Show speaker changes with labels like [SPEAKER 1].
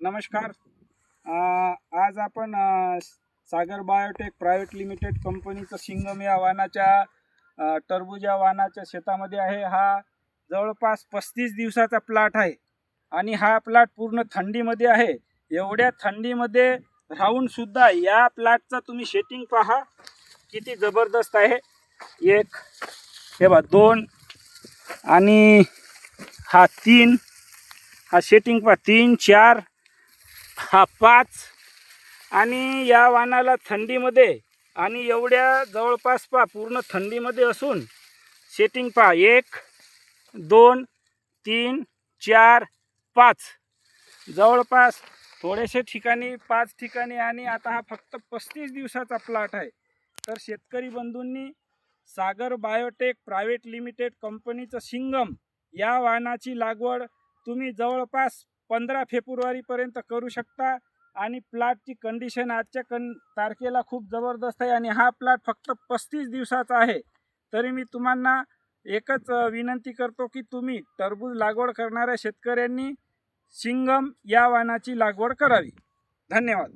[SPEAKER 1] नमस्कार. आज आपण सागर बायोटेक प्रायव्हेट लिमिटेड कंपनीचं सिंगम या वाहनाच्या टरबूज या वाहनाच्या शेतामध्ये आहे. हा जवळपास 35 दिवसाचा प्लॉट आहे आणि हा प्लॉट पूर्ण थंडीमध्ये आहे. एवढ्या थंडीमध्ये राहून सुद्धा या प्लॉटचा तुम्ही सेटिंग पहा किती जबरदस्त आहे. एक हे बघा, 2 आणि हा 3, हा सेटिंग पहा 3, 4, हा 5 आणि या वाहनाला थंडीमध्ये आणि एवढ्या जवळपास पहा पूर्ण थंडीमध्ये असून सेटिंग पहा 1, 2, 3, 4, 5 जवळपास थोडेसे ठिकाणी 5 ठिकाणी आणि आता हा फक्त 35 दिवसाचा प्लॉट आहे. तर शेतकरी बंधूंनी सागर बायोटेक प्रायव्हेट लिमिटेड कंपनीचं सिंगम या वाहनाची लागवड तुम्ही जवळपास 15 फेब्रुवारीपर्यंत करू शकता आणि प्लॉटची कंडिशन आजच्या तारखेला खूप जबरदस्त आहे आणि हा प्लॉट फक्त 35 दिवसाचा आहे. तरी मी तुम्हाला एकच विनंती करतो की तुम्ही टरबूज लागवड करणाऱ्या शेतकऱ्यांनी सिंगम या वाहनाची लागवड करावी. धन्यवाद.